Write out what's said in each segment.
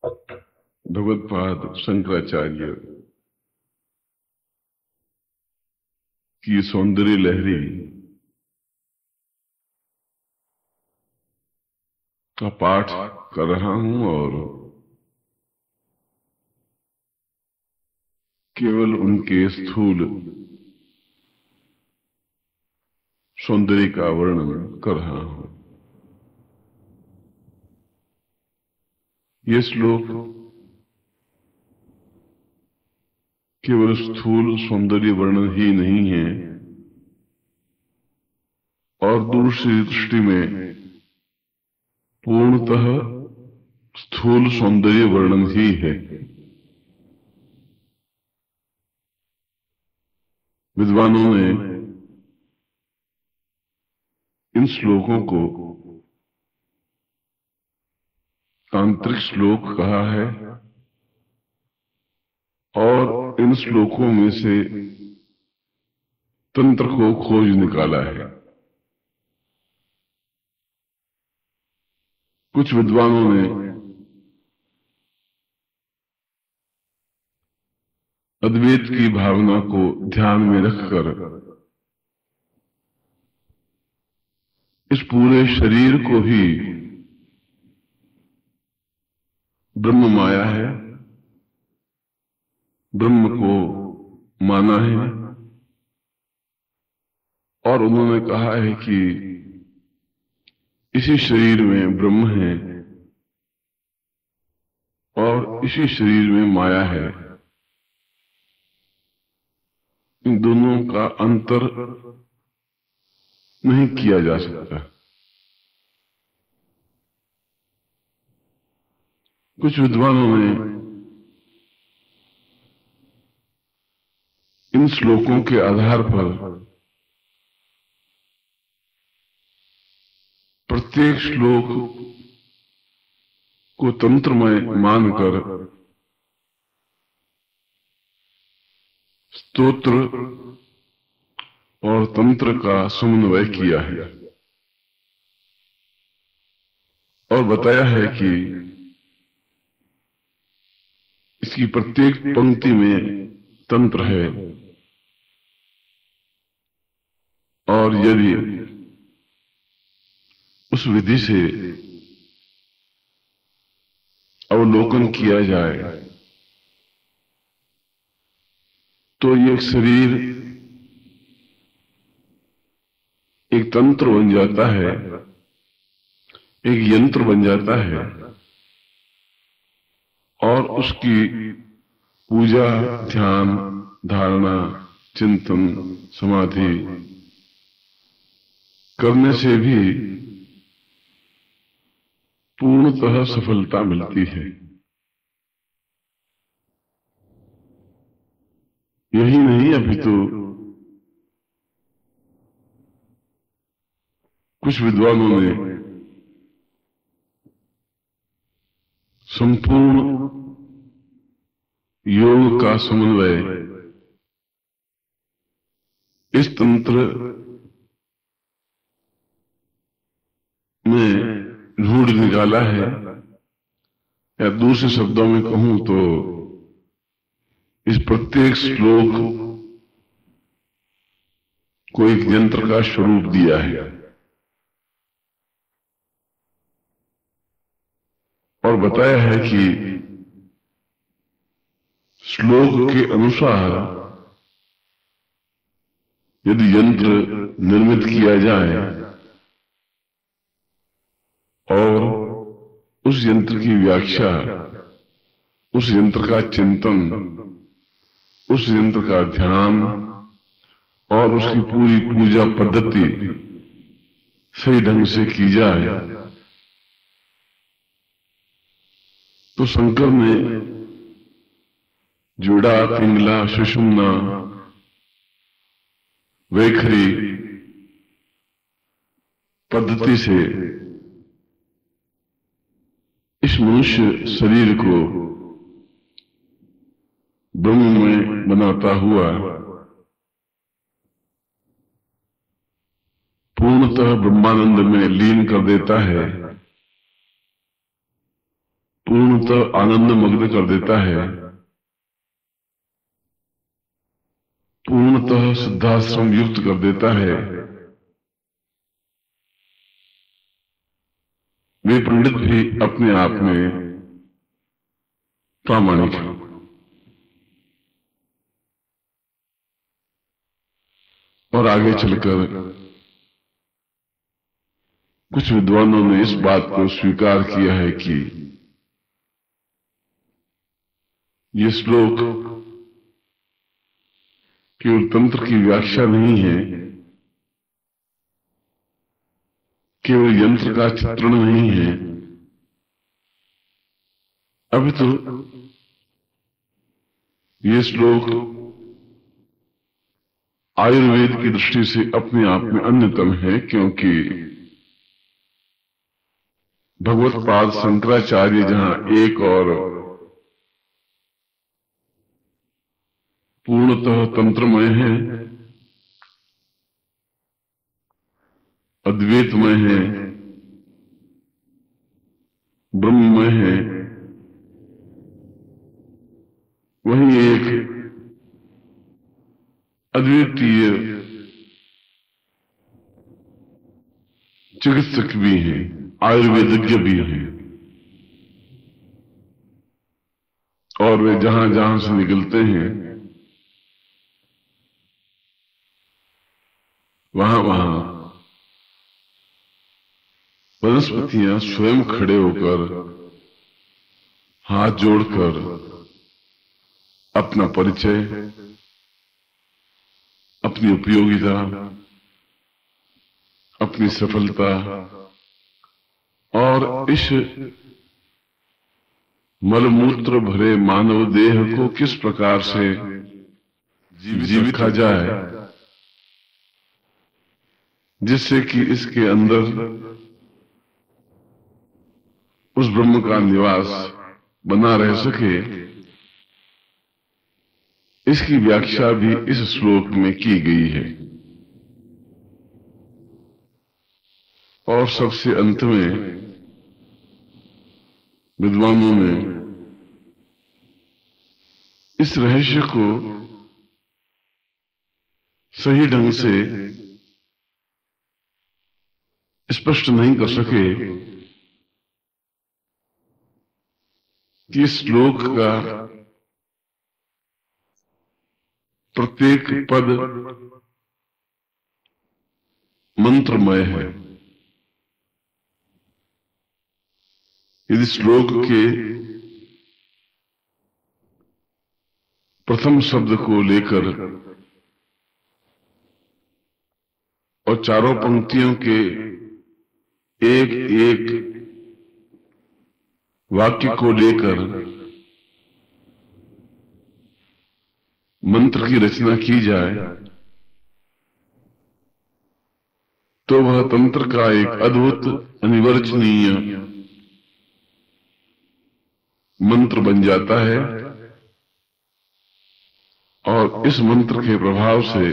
भगवत्पाद शंकराचार्य की सौंदर्य लहरी का पाठ कर रहा हूं और केवल उनके स्थूल सौंदर्य का वर्णन कर रहा हूं। ये श्लोक केवल स्थूल सौंदर्य वर्णन ही नहीं है और दूसरी दृष्टि में पूर्णतः स्थूल सौंदर्य वर्णन ही है। विद्वानों ने इन श्लोकों को तांत्रिक श्लोक कहा है और इन श्लोकों में से तंत्र को खोज निकाला है। कुछ विद्वानों ने अद्वैत की भावना को ध्यान में रखकर इस पूरे शरीर को ही ब्रह्म माया है, ब्रह्म को माना है और उन्होंने कहा है कि इसी शरीर में ब्रह्म है और इसी शरीर में माया है। इन दोनों का अंतर नहीं किया जा सकता। कुछ विद्वानों ने इन श्लोकों के आधार पर प्रत्येक श्लोक को तंत्रमय मानकर स्तोत्र और तंत्र का समन्वय किया है और बताया है कि इसकी प्रत्येक पंक्ति में तंत्र है और यदि उस विधि से अवलोकन किया जाए तो ये शरीर एक तंत्र बन जाता है, एक यंत्र बन जाता है और उसकी पूजा, ध्यान, धारणा, चिंतन, समाधि करने से भी पूर्णतः सफलता मिलती है। यही नहीं, अभी तो कुछ विद्वानों ने संपूर्ण योग का समन्वय इस तंत्र में ढूंढ निकाला है, या दूसरे शब्दों में कहूं तो इस प्रत्येक श्लोक को एक यंत्र का स्वरूप दिया है और बताया है कि श्लोक के अनुसार यदि यंत्र निर्मित किया जाए और उस यंत्र की व्याख्या, उस यंत्र का चिंतन, उस यंत्र का ध्यान और उसकी पूरी पूजा पद्धति सही ढंग से की जाए तो शंकर ने जोड़ा, पिंगला, सुषुम्ना, वैखरी पद्धति से इस मनुष्य शरीर को ब्रह्म में बनाता हुआ पूर्णतः ब्रह्मानंद में लीन कर देता है। पूर्णतः आनंद मग्न कर देता है, पूर्णतः सिद्धाश्रम युक्त कर देता है। वे पंडित भी अपने आप में प्रामाणिक हैं। और आगे चलकर कुछ विद्वानों ने इस बात को स्वीकार किया है कि ये श्लोक केवल तंत्र की व्याख्या नहीं है, केवल यंत्र का चित्रण नहीं है, अभी तो ये श्लोक आयुर्वेद की दृष्टि से अपने आप में अन्यतम है, क्योंकि भगवत्पाद शंकराचार्य जहां एक और पूर्णतः तंत्रमय है, अद्वैतमय है, ब्रह्ममय है, वहीं एक अद्वितीय चिकित्सक भी हैं, आयुर्वेदज्ञ भी हैं, और वे जहां जहां से निकलते हैं वहां वहां वनस्पतियां स्वयं खड़े होकर हाथ जोड़कर अपना परिचय, अपनी उपयोगिता, अपनी सफलता और इस मलमूत्र भरे मानव देह को किस प्रकार से जीवित रखा जाए जिससे कि इसके अंदर उस ब्रह्म का निवास बना रह सके, इसकी व्याख्या भी इस श्लोक में की गई है। और सबसे अंत में विद्वानों ने इस रहस्य को सही ढंग से स्पष्ट नहीं कर सके कि इस श्लोक का प्रत्येक पद मंत्रमय है। यदि श्लोक के प्रथम शब्द को लेकर और चारों पंक्तियों के एक एक वाक्य को लेकर मंत्र की रचना की जाए तो वह तंत्र का एक अद्भुत अनिवर्चनीय मंत्र बन जाता है। और इस मंत्र के प्रभाव से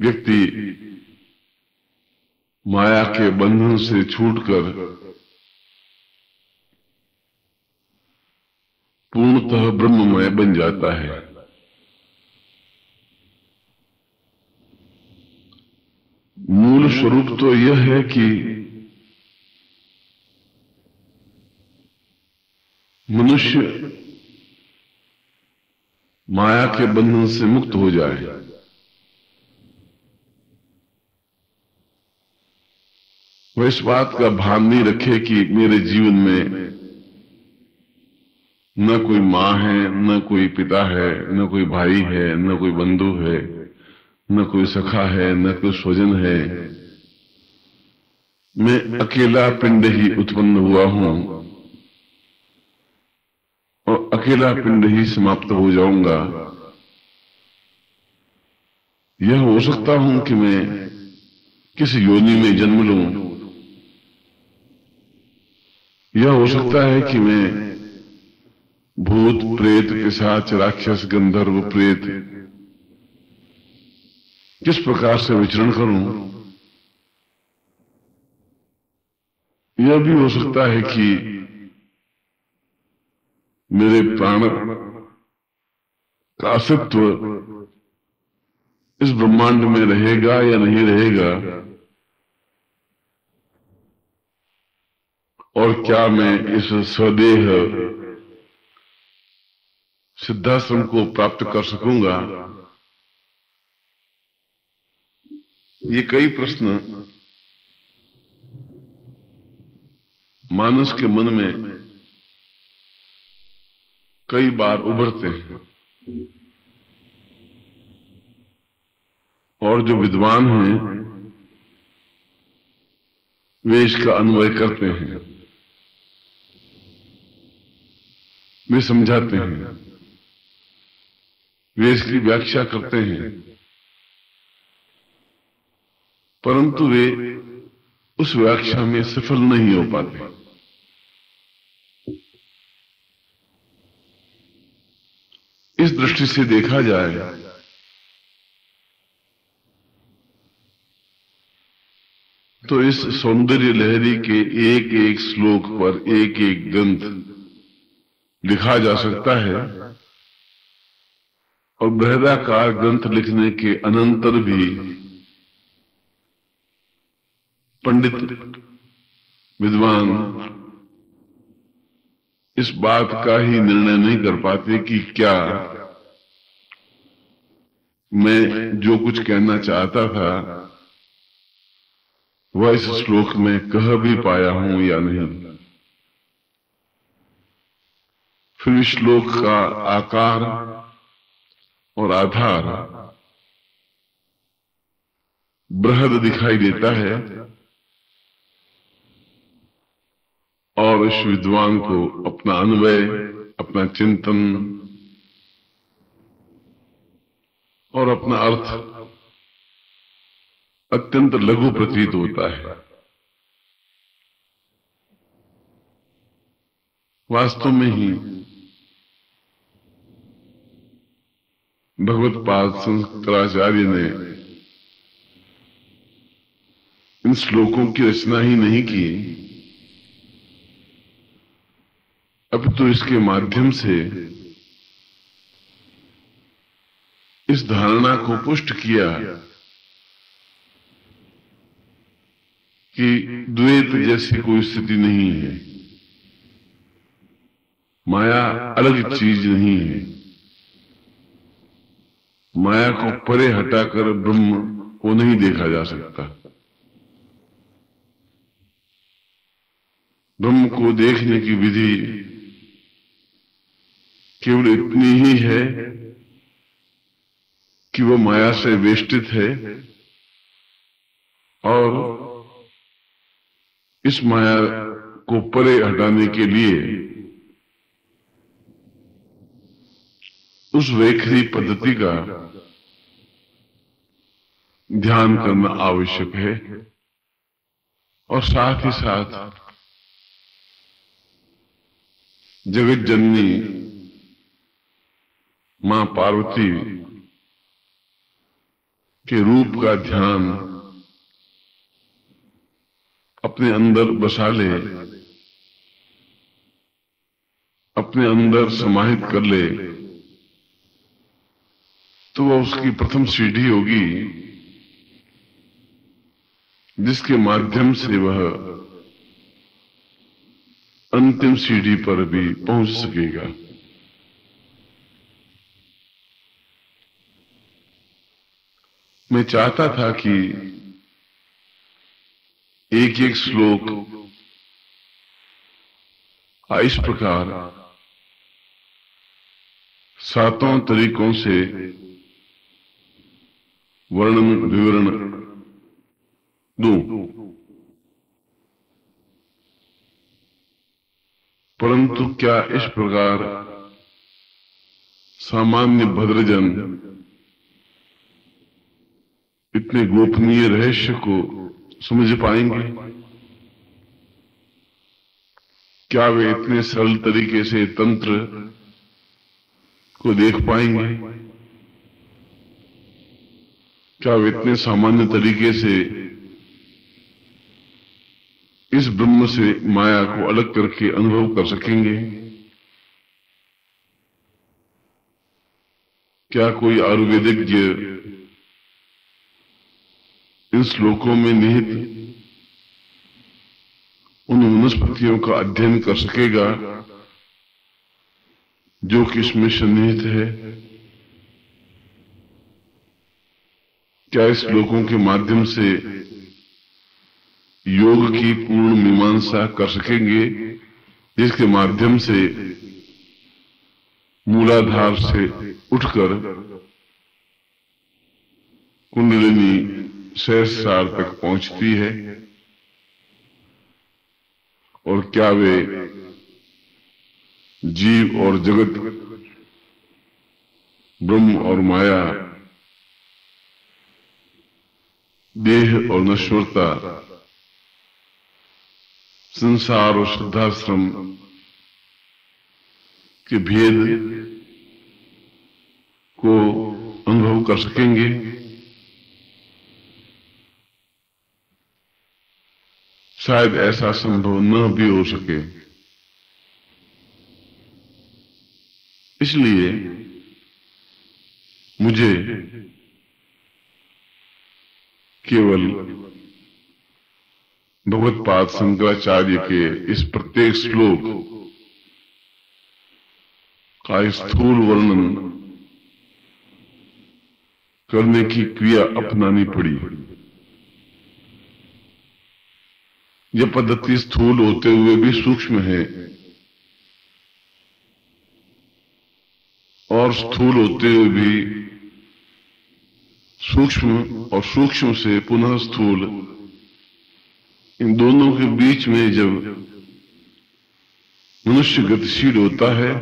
व्यक्ति माया के बंधन से छूटकर पूर्णतः ब्रह्ममय बन जाता है। मूल स्वरूप तो यह है कि मनुष्य माया के बंधन से मुक्त हो जाए। वह इस बात का भान नहीं रखे कि मेरे जीवन में न कोई मां है, न कोई पिता है, न कोई भाई है, न कोई बंधु है, न कोई सखा है, न कोई स्वजन है। मैं अकेला पिंड ही उत्पन्न हुआ हूं और अकेला पिंड ही समाप्त हो जाऊंगा। यह हो सकता हूं कि मैं किस योनि में जन्म लूं, यह हो सकता है कि मैं भूत प्रेत पिशाच राक्षस गंधर्व प्रेत किस प्रकार से विचरण करूं, यह भी हो सकता है कि मेरे प्राण का अस्तित्व इस ब्रह्मांड में रहेगा या नहीं रहेगा, और क्या मैं इस स्वदेह सिद्धाश्रम को प्राप्त कर सकूंगा। ये कई प्रश्न मानस के मन में कई बार उभरते हैं, और जो विद्वान हैं वे इसका अन्वय करते हैं, वे समझाते हैं, वे इसकी व्याख्या करते हैं, परंतु वे उस व्याख्या में सफल नहीं हो पाते। इस दृष्टि से देखा जाए तो इस सौंदर्य लहरी के एक एक श्लोक पर एक एक ग्रंथ लिखा जा सकता है, और बृहदाकार ग्रंथ लिखने के अनंतर भी पंडित विद्वान इस बात का ही निर्णय नहीं कर पाते कि क्या मैं जो कुछ कहना चाहता था वह इस श्लोक में कह भी पाया हूं या नहीं। फिर श्लोक का आकार और आधार बृहद दिखाई देता है, और इस विद्वान को अपना अन्वय, अपना चिंतन और अपना अर्थ अत्यंत लघु प्रतीत होता है। वास्तव में ही भगवत्पाद शंकराचार्य ने इन श्लोकों की रचना ही नहीं की, अब तो इसके माध्यम से इस धारणा को पुष्ट किया कि द्वैत जैसी कोई स्थिति नहीं है, माया अलग चीज नहीं है, माया को परे हटाकर ब्रह्म को नहीं देखा जा सकता। ब्रह्म को देखने की विधि केवल इतनी ही है कि वह माया से वेष्टित है, और इस माया को परे हटाने के लिए उस वैखरी पद्धति का ध्यान करना आवश्यक है, और साथ ही साथ जगत जननी मां पार्वती के रूप का ध्यान अपने अंदर बसा ले, अपने अंदर समाहित कर ले, तो वह उसकी प्रथम सीढ़ी होगी जिसके माध्यम से वह अंतिम सीढ़ी पर भी पहुंच सकेगा। मैं चाहता था कि एक एक श्लोक इस प्रकार सातों तरीकों से वर्णन विवरण दूं, परंतु क्या इस प्रकार सामान्य भद्रजन इतने गोपनीय रहस्य को समझ पाएंगे? क्या वे इतने सरल तरीके से तंत्र को देख पाएंगे? क्या वे इतने सामान्य तरीके से इस ब्रह्म से माया को अलग करके अनुभव कर सकेंगे। क्या कोई आयुर्वेदिज्ञ इन श्लोकों में निहित उन वनस्पतियों का अध्ययन कर सकेगा जो कि इसमें सन्निहित है? क्या इस श्लोकों के माध्यम से योग की पूर्ण मीमांसा कर सकेंगे, जिसके माध्यम से मूलाधार से उठकर कुंडलिनी सहस्रार तक पहुंचती है? और क्या वे जीव और जगत, ब्रह्म और माया, देह और नश्वरता, संसार और श्रद्धाश्रम के भेद को अनुभव कर सकेंगे? शायद ऐसा संभव न भी हो सके। इसलिए मुझे केवल भगवत्पाद शंकराचार्य के इस प्रत्येक श्लोक का स्थूल वर्णन करने की क्रिया अपनानी पड़ी। यह पद्धति स्थूल होते हुए भी सूक्ष्म है और स्थूल होते हुए भी सूक्ष्म और सूक्ष्म से पुनः स्थूल, इन दोनों के बीच में जब मनुष्य गतिशील होता है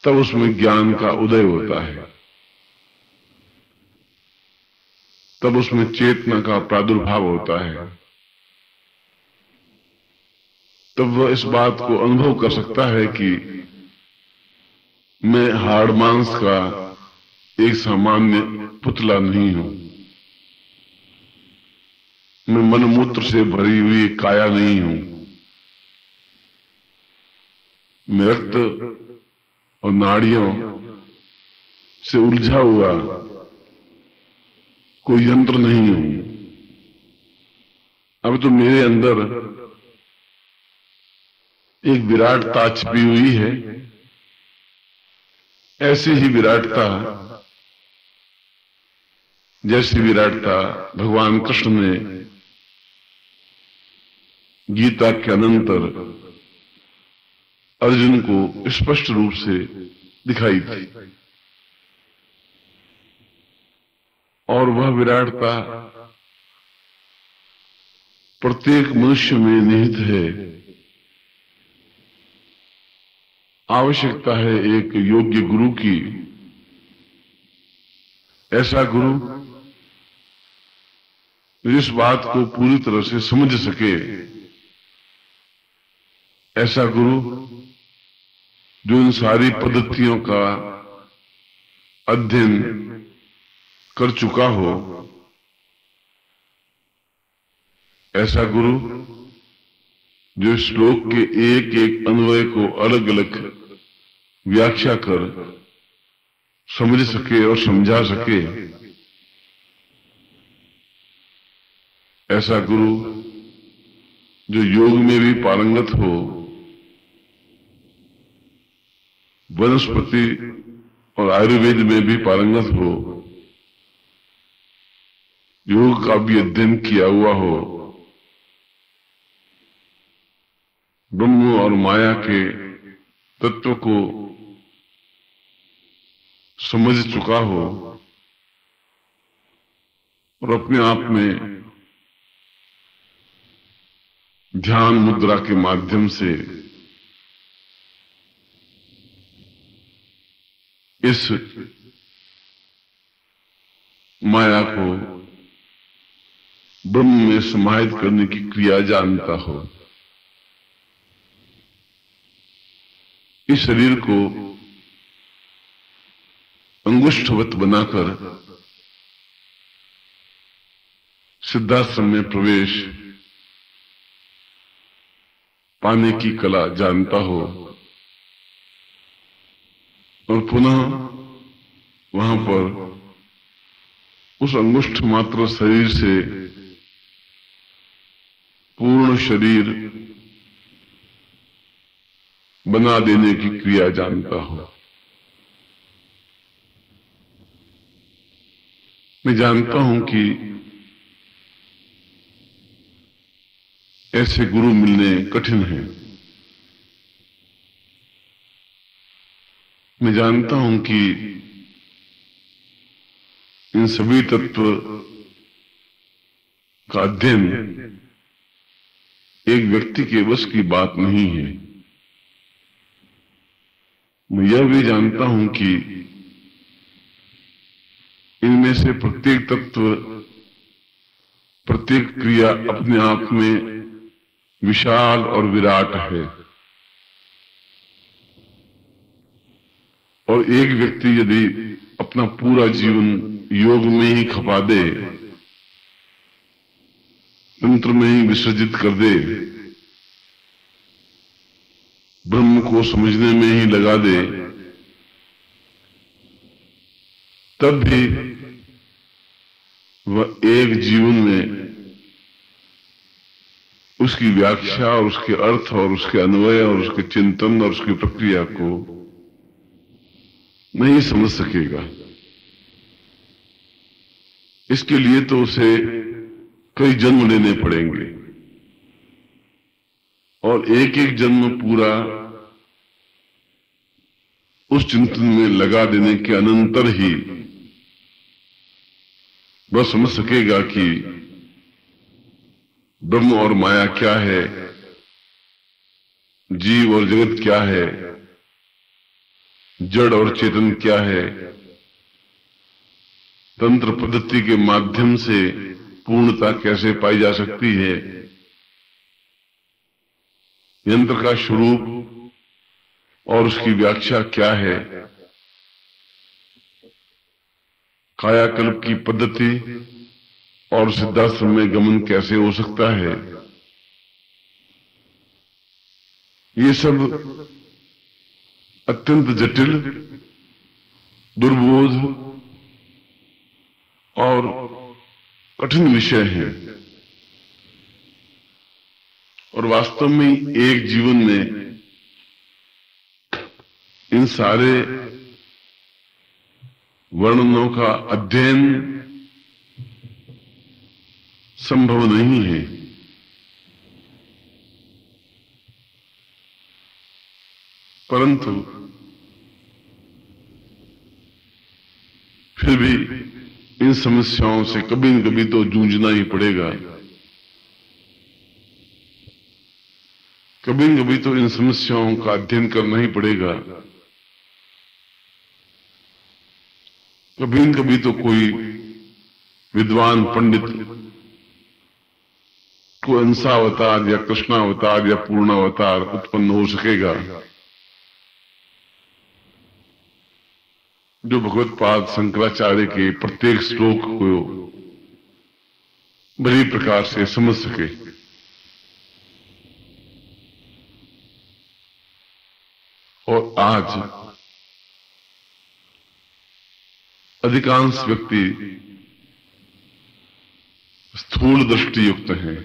तब उसमें ज्ञान का उदय होता है, तब उसमें चेतना का प्रादुर्भाव होता है, तब वह इस बात को अनुभव कर सकता है कि मैं हाड़ मांस का एक सामान्य पुतला नहीं हूं, मैं मनमूत्र से भरी हुई काया नहीं हूं, मैं रक्त और नाड़ियों से उलझा हुआ कोई यंत्र नहीं हूं। अब तो मेरे अंदर एक विराटता छिपी हुई है। ऐसी ही विराटता, जैसी विराटता भगवान कृष्ण ने गीता के अनंतर अर्जुन को स्पष्ट रूप से दिखाई थी, और वह विराटता प्रत्येक मनुष्य में निहित है। आवश्यकता है एक योग्य गुरु की, ऐसा गुरु जिस बात को पूरी तरह से समझ सके, ऐसा गुरु जो इन सारी पद्धतियों का अध्ययन कर चुका हो, ऐसा गुरु जो श्लोक के एक एक अन्वय को अलग अलग व्याख्या कर समझ सके और समझा सके, ऐसा गुरु जो योग में भी पारंगत हो, वनस्पति और आयुर्वेद में भी पारंगत हो, योग का भी अध्ययन किया हुआ हो, ब्रह्म और माया के तत्व को समझ चुका हो और अपने आप में ध्यान मुद्रा के माध्यम से इस माया को ब्रह्म में समाहित करने की क्रिया जानता हो। इस शरीर को अंगुष्ठवत बनाकर सिद्धाश्रम में प्रवेश पाने की कला जानता हो और पुनः वहां पर उस अंगुष्ठ मात्र शरीर से पूर्ण शरीर बना देने की क्रिया जानता हो। मैं जानता हूं कि ऐसे गुरु मिलने कठिन हैं। मैं जानता हूं कि इन सभी तत्व का अध्ययन एक व्यक्ति के वश की बात नहीं है। मैं यह भी जानता हूं कि इनमें से प्रत्येक तत्व, प्रत्येक क्रिया अपने आप में विशाल और विराट है और एक व्यक्ति यदि अपना पूरा जीवन योग में ही खपा दे, तंत्र में ही विसर्जित कर दे, ब्रह्म को समझने में ही लगा दे, तब भी वह एक जीवन में उसकी व्याख्या और उसके अर्थ और उसके अन्वय और उसके चिंतन और उसकी प्रक्रिया को नहीं समझ सकेगा। इसके लिए तो उसे कई जन्म लेने पड़ेंगे और एक एक जन्म पूरा उस चिंतन में लगा देने के अनंतर ही वह समझ सकेगा कि ब्रह्म और माया क्या है, जीव और जगत क्या है, जड़ और चेतन क्या है, तंत्र पद्धति के माध्यम से पूर्णता कैसे पाई जा सकती है, यंत्र का स्वरूप और उसकी व्याख्या क्या है, कायाकल्प की पद्धति और सिद्धाश्रम में गमन कैसे हो सकता है, ये सब अत्यंत जटिल, दुर्बोध और कठिन विषय हैं और वास्तव में एक जीवन में इन सारे वर्णनों का अध्ययन संभव नहीं है। परंतु फिर भी इन समस्याओं से कभी न कभी तो जूझना ही पड़ेगा। कभी न कभी तो इन समस्याओं का अध्ययन करना ही पड़ेगा। कभी न कभी तो कोई विद्वान पंडित को अंशावतार या कृष्णावतार या पूर्णावतार उत्पन्न हो सकेगा जो भगवत्पाद शंकराचार्य के प्रत्येक श्लोक को बड़ी प्रकार से समझ सके। और आज अधिकांश व्यक्ति स्थूल दृष्टि युक्त हैं।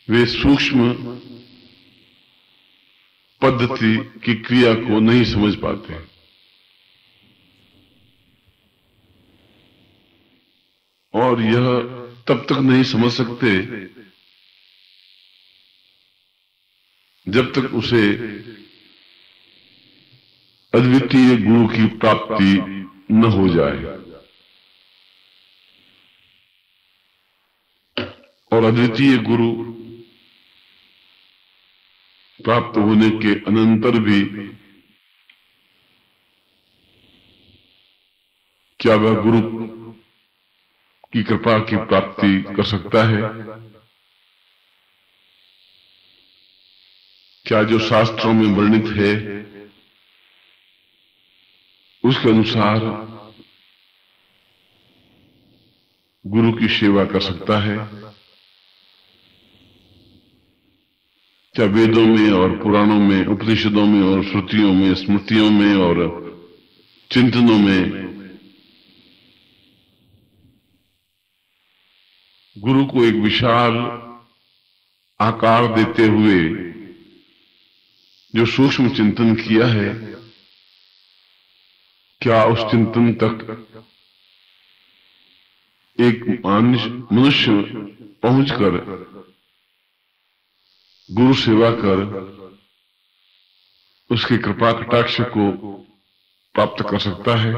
वे सूक्ष्म पद्धति की क्रिया को नहीं समझ पाते। और यह तब तक नहीं समझ सकते जब तक उसे अद्वितीय गुरु की प्राप्ति न हो जाए। और अद्वितीय गुरु प्राप्त होने के अनंतर भी क्या वह गुरु की कृपा की प्राप्ति कर सकता है? क्या जो शास्त्रों में वर्णित है उसके अनुसार गुरु की सेवा कर सकता है? चाहे वेदों में और पुराणों में, उपनिषदों में और श्रुतियों में, स्मृतियों में और चिंतनों में, गुरु को एक विशाल आकार देते हुए जो सूक्ष्म चिंतन किया है, क्या उस चिंतन तक एक मनुष्य पहुंचकर गुरु सेवा कर उसकी कृपा कटाक्ष को प्राप्त कर सकता है?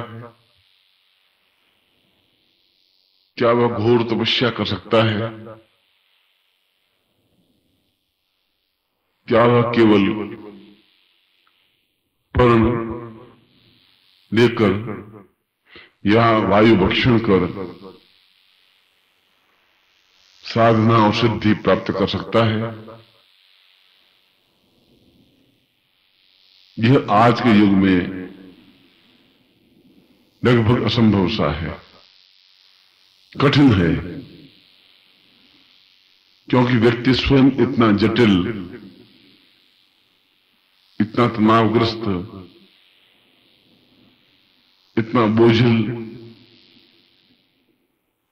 क्या वह घोर तपस्या कर सकता है? क्या वह केवल पर्ण लेकर या वायु भक्षण कर साधना और सिद्धि प्राप्त कर सकता है? यह आज के युग में लगभग असंभव सा है, कठिन है, क्योंकि व्यक्ति स्वयं इतना जटिल, इतना तनावग्रस्त, इतना बोझिल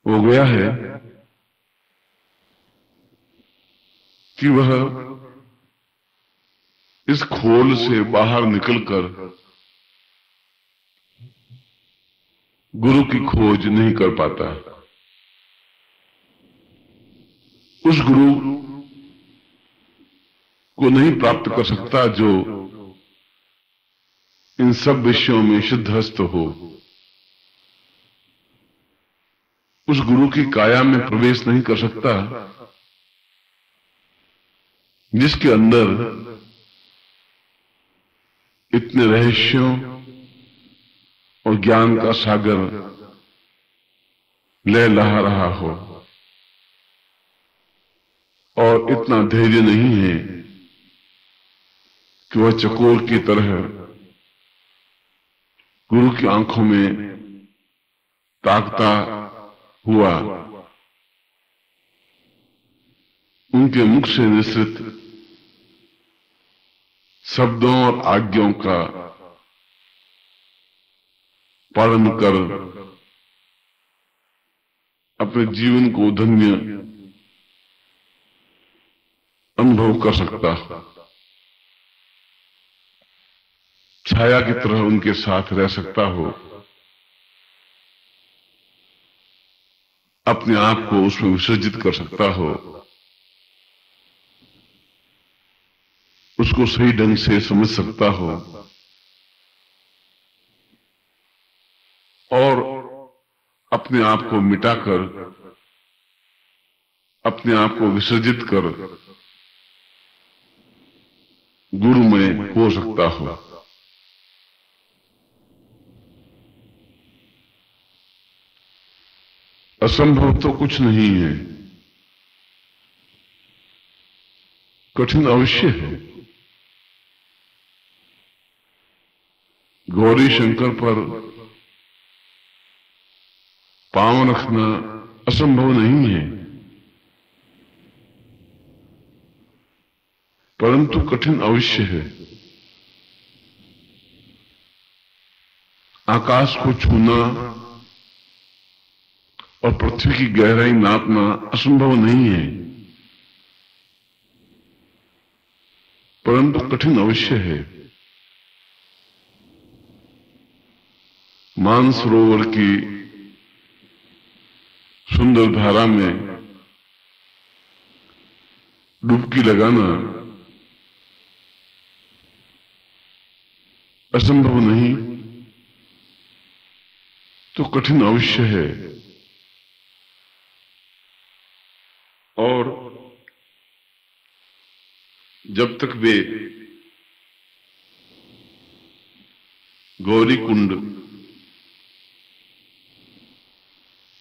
हो गया है कि वह इस खोल से बाहर निकलकर गुरु की खोज नहीं कर पाता। उस गुरु को नहीं प्राप्त कर सकता जो इन सब विषयों में सिद्धहस्त हो। उस गुरु की काया में प्रवेश नहीं कर सकता जिसके अंदर इतने रहस्यों और ज्ञान का सागर लहलहा रहा हो, और इतना धैर्य नहीं है कि वह चकोर की तरह गुरु की आंखों में ताकता हुआ उनके मुख से निसृत शब्दों और आज्ञाओं का पालन कर अपने जीवन को धन्य अनुभव कर सकता, छाया की तरह उनके साथ रह सकता हो, अपने आप को उसमें विसर्जित कर सकता हो, उसको सही ढंग से समझ सकता हो और अपने आप को मिटाकर, अपने आप को विसर्जित कर गुरु में हो सकता हो। असंभव तो कुछ नहीं है, कठिन अवश्य है। गौरी शंकर पर पांव रखना असंभव नहीं है, परंतु कठिन अवश्य है। आकाश को छूना और पृथ्वी की गहराई नापना असंभव नहीं है, परंतु कठिन अवश्य है। मानसरोवर की सुंदर धारा में डुबकी लगाना असंभव नहीं तो कठिन अवश्य है। और जब तक वे गौरी कुंड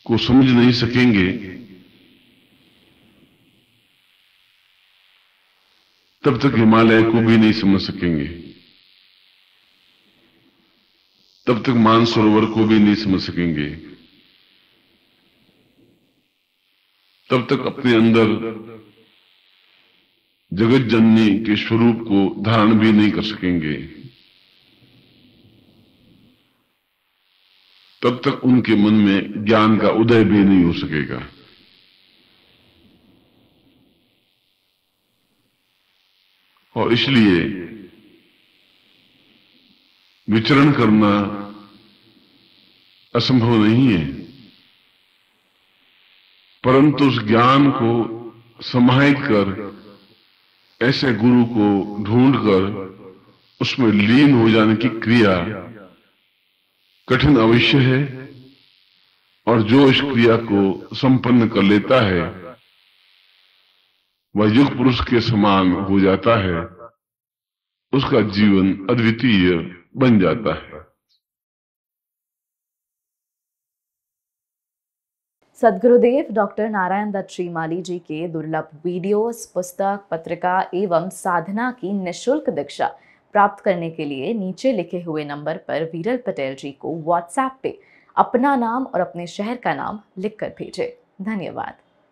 को समझ नहीं सकेंगे, तब तक हिमालय को भी नहीं समझ सकेंगे, तब तक मानसरोवर को भी नहीं समझ सकेंगे, तब तक अपने अंदर जगत जननी के स्वरूप को धारण भी नहीं कर सकेंगे, तब तक उनके मन में ज्ञान का उदय भी नहीं हो सकेगा। और इसलिए विचरण करना असंभव नहीं है, परंतु उस ज्ञान को समाहित कर ऐसे गुरु को ढूंढकर उसमें लीन हो जाने की क्रिया कठिन अवश्य है। और जो इस क्रिया को संपन्न कर लेता है वह युग पुरुष के समान हो जाता है, उसका जीवन अद्वितीय बन जाता है। सद्गुरुदेव डॉक्टर नारायण दत्त श्रीमाली जी के दुर्लभ वीडियोस, पुस्तक, पत्रिका एवं साधना की निःशुल्क दीक्षा प्राप्त करने के लिए नीचे लिखे हुए नंबर पर वीरल पटेल जी को व्हाट्सएप पे अपना नाम और अपने शहर का नाम लिखकर भेजें। धन्यवाद।